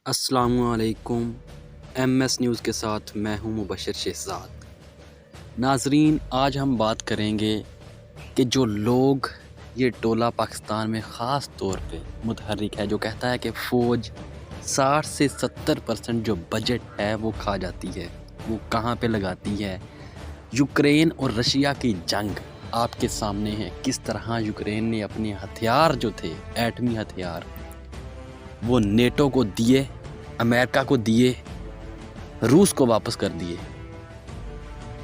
अस्सलामु अलैकुम। MS news के साथ मैं हूं मुबशर शहजाद। नाजरीन, आज हम बात करेंगे कि जो लोग ये टोला पाकिस्तान में ख़ास तौर पे मुतहर्रिक है, जो कहता है कि फ़ौज 60 से 70% जो बजट है वो खा जाती है, वो कहाँ पे लगाती है। यूक्रेन और रशिया की जंग आपके सामने है। किस तरह यूक्रेन ने अपने हथियार जो थे, एटमी हथियार, वो नेटो को दिए, अमेरिका को दिए, रूस को वापस कर दिए,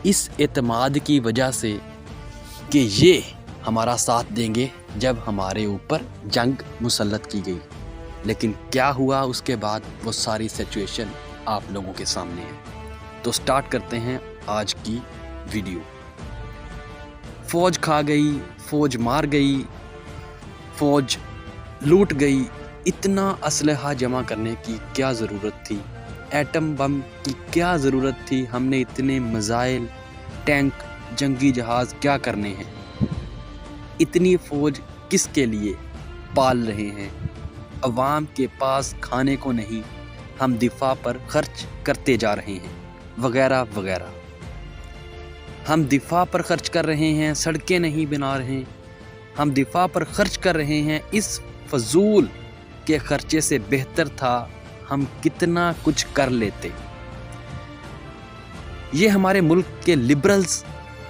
इस एतमाद की वजह से कि ये हमारा साथ देंगे जब हमारे ऊपर जंग मुसल्लत की गई। लेकिन क्या हुआ उसके बाद, वो सारी सिचुएशन आप लोगों के सामने है। तो स्टार्ट करते हैं आज की वीडियो। फ़ौज खा गई, फ़ौज मार गई, फ़ौज लूट गई। इतना असलहा जमा करने की क्या ज़रूरत थी? एटम बम की क्या ज़रूरत थी? हमने इतने मिसाइल, टैंक, जंगी जहाज़ क्या करने हैं? इतनी फ़ौज किसके लिए पाल रहे हैं? अवाम के पास खाने को नहीं, हम दिफा पर खर्च करते जा रहे हैं, वगैरह वगैरह। हम दिफा पर खर्च कर रहे हैं, सड़कें नहीं बना रहे। हम दिफा पर खर्च कर रहे हैं। इस फजूल के खर्चे से बेहतर था हम कितना कुछ कर लेते। ये हमारे मुल्क के लिबरल्स,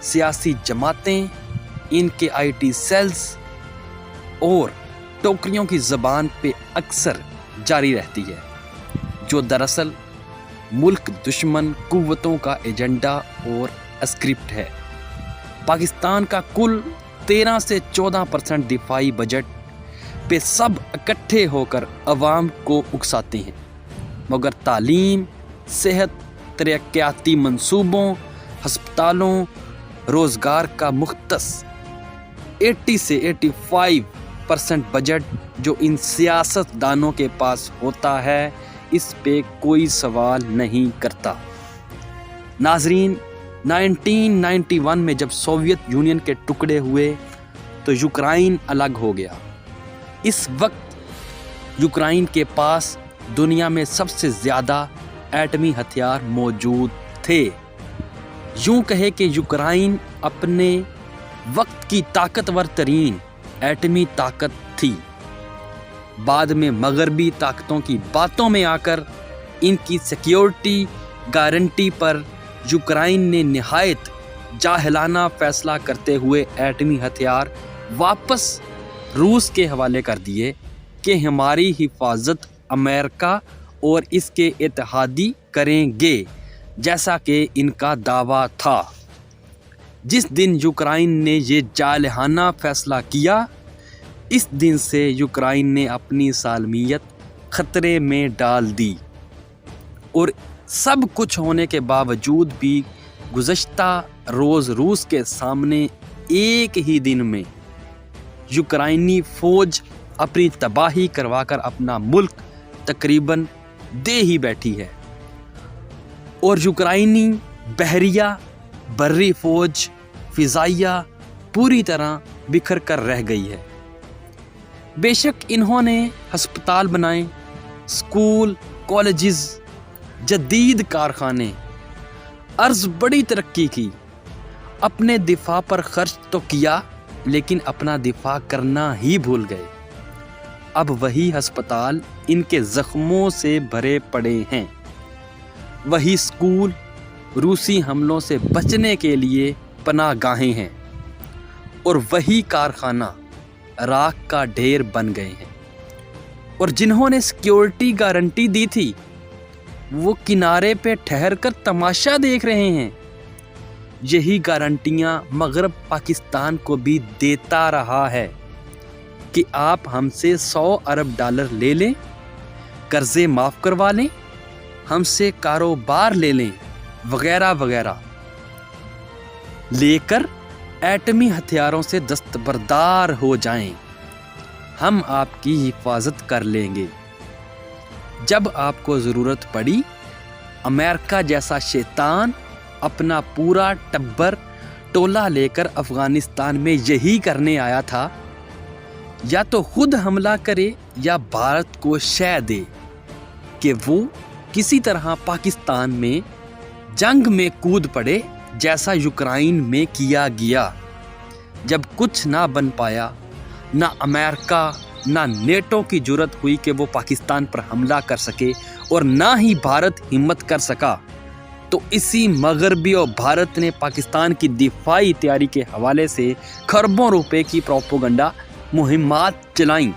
सियासी जमातें, इनके IT सेल्स और टोकरियों की ज़बान पे अक्सर जारी रहती है, जो दरअसल मुल्क दुश्मन कुव्वतों का एजेंडा और स्क्रिप्ट है। पाकिस्तान का कुल 13 से 14% दिफाई बजट पे सब इकट्ठे होकर अवाम को उकसाते हैं, मगर तालीम, सेहत, तरक्याती मंसूबों, हस्पतालों, रोज़गार का मुख्तस 80 से 85% बजट जो इन सियासतदानों के पास होता है, इस पे कोई सवाल नहीं करता। नाजरीन, 1991 में जब सोवियत यूनियन के टुकड़े हुए तो यूक्रेन अलग हो गया। इस वक्त यूक्रेन के पास दुनिया में सबसे ज़्यादा एटमी हथियार मौजूद थे। यूँ कहे कि यूक्रेन अपने वक्त की ताकतवर तरीन एटमी ताकत थी। बाद में मगरबी ताकतों की बातों में आकर इनकी सिक्योरिटी गारंटी पर यूक्रेन ने निहायत जाहिलाना फैसला करते हुए एटमी हथियार वापस रूस के हवाले कर दिए कि हमारी हिफाजत अमेरिका और इसके इत्तेहादी करेंगे, जैसा कि इनका दावा था। जिस दिन यूक्रेन ने ये जालिहाना फैसला किया, इस दिन से यूक्रेन ने अपनी सालमियत खतरे में डाल दी। और सब कुछ होने के बावजूद भी गुज़श्ता रोज़ रूस के सामने एक ही दिन में यूक्रेनी फ़ौज अपनी तबाही करवाकर अपना मुल्क तकरीबन दे ही बैठी है। और यूक्रेनी बहरिया, बर्री फ़ौज, फ़िज़ाइया पूरी तरह बिखर कर रह गई है। बेशक इन्होंने हस्पताल बनाए, स्कूल, कॉलेजेस, जदीद कारखाने, अर्ज़ बड़ी तरक्की की। अपने दिफा पर खर्च तो किया, लेकिन अपना दिफा करना ही भूल गए। अब वही अस्पताल इनके ज़ख्मों से भरे पड़े हैं। वही स्कूल रूसी हमलों से बचने के लिए पनाहगाहें हैं। और वही कारखाना राख का ढेर बन गए हैं। और जिन्होंने सिक्योरिटी गारंटी दी थी, वो किनारे पे ठहर कर तमाशा देख रहे हैं। यही गारंटियां मगरब पाकिस्तान को भी देता रहा है कि आप हमसे $100 अरब ले लें, कर्जे माफ़ करवा लें, हमसे कारोबार ले लें, वगैरह वगैरह, लेकर एटमी हथियारों से दस्तबरदार हो जाएं। हम आपकी हिफाजत कर लेंगे। जब आपको ज़रूरत पड़ी, अमेरिका जैसा शैतान अपना पूरा टब्बर टोला लेकर अफ़गानिस्तान में यही करने आया था। या तो खुद हमला करे या भारत को शह दे कि वो किसी तरह पाकिस्तान में जंग में कूद पड़े, जैसा यूक्रेन में किया गया। जब कुछ ना बन पाया, ना अमेरिका ना नेटो की जरूरत हुई कि वो पाकिस्तान पर हमला कर सके, और ना ही भारत हिम्मत कर सका, तो इसी मगरबी और भारत ने पाकिस्तान की दिफाई तैयारी के हवाले से खरबों रुपए की प्रोपोगंडा मुहिमात चलाईं।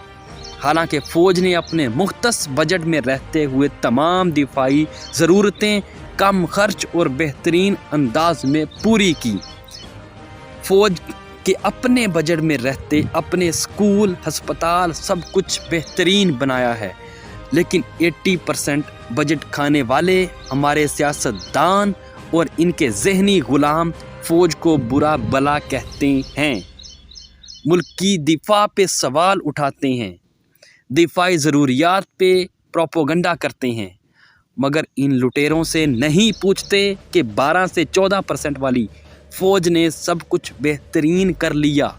हालांकि फ़ौज ने अपने मुख्तस बजट में रहते हुए तमाम दिफाई ज़रूरतें कम खर्च और बेहतरीन अंदाज में पूरी की। फ़ौज के अपने बजट में रहते अपने स्कूल, हस्पताल सब कुछ बेहतरीन बनाया है, लेकिन 80% बजट खाने वाले हमारे सियासतदान और इनके ज़हनी ग़ुलाम फ़ौज को बुरा भला कहते हैं, मुल्क की दिफा पे सवाल उठाते हैं, दिफाई ज़रूरियात पे प्रोपोगंडा करते हैं, मगर इन लुटेरों से नहीं पूछते कि 12 से 14% वाली फ़ौज ने सब कुछ बेहतरीन कर लिया,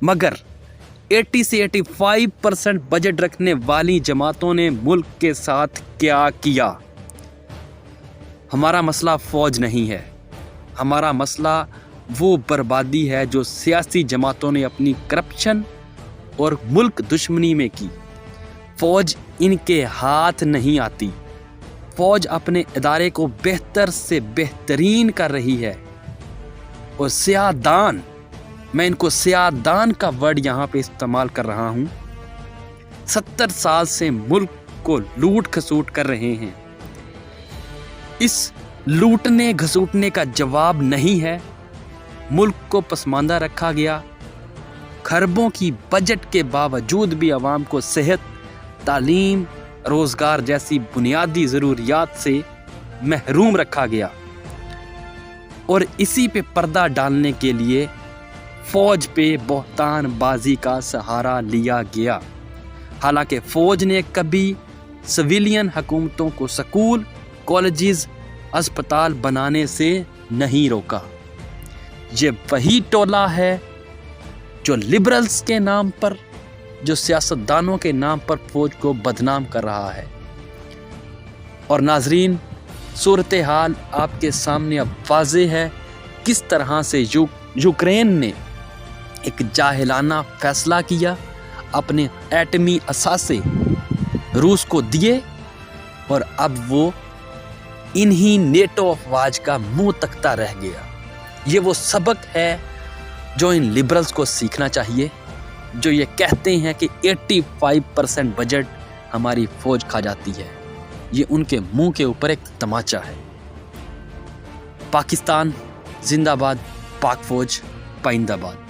मगर 80 से 85% बजट रखने वाली जमातों ने मुल्क के साथ क्या किया। हमारा मसला फ़ौज नहीं है, हमारा मसला वो बर्बादी है जो सियासी जमातों ने अपनी करप्शन और मुल्क दुश्मनी में की। फ़ौज इनके हाथ नहीं आती। फ़ौज अपने इदारे को बेहतर से बेहतरीन कर रही है, और सियादान, मैं इनको सियादान का वर्ड यहाँ पे इस्तेमाल कर रहा हूँ, 70 साल से मुल्क को लूट खसूट कर रहे हैं। इस लूटने घसूटने का जवाब नहीं है। मुल्क को पसमानदा रखा गया। खरबों की बजट के बावजूद भी अवाम को सेहत, तालीम, रोज़गार जैसी बुनियादी ज़रूरियात से महरूम रखा गया, और इसी पे पर्दा डालने के लिए फ़ौज पे बहतान बाजी का सहारा लिया गया। हालांकि फ़ौज ने कभी सिविलियन हुकूमतों को स्कूल, कॉलेजेस, अस्पताल बनाने से नहीं रोका। ये वही टोला है जो लिबरल्स के नाम पर, जो सियासतदानों के नाम पर फ़ौज को बदनाम कर रहा है। और नाजरीन, सूरत हाल आपके सामने अब वाज़ेह है किस तरह से यूक्रेन ने एक जाहिलाना फ़ैसला किया, अपने एटमी असासे रूस को दिए, और अब वो इन्हीं नेटो अफवाज का मुंह तकता रह गया। ये वो सबक है जो इन लिबरल्स को सीखना चाहिए, जो ये कहते हैं कि 85% बजट हमारी फ़ौज खा जाती है। ये उनके मुंह के ऊपर एक तमाचा है। पाकिस्तान जिंदाबाद, पाक फ़ौज पाइंदाबाद।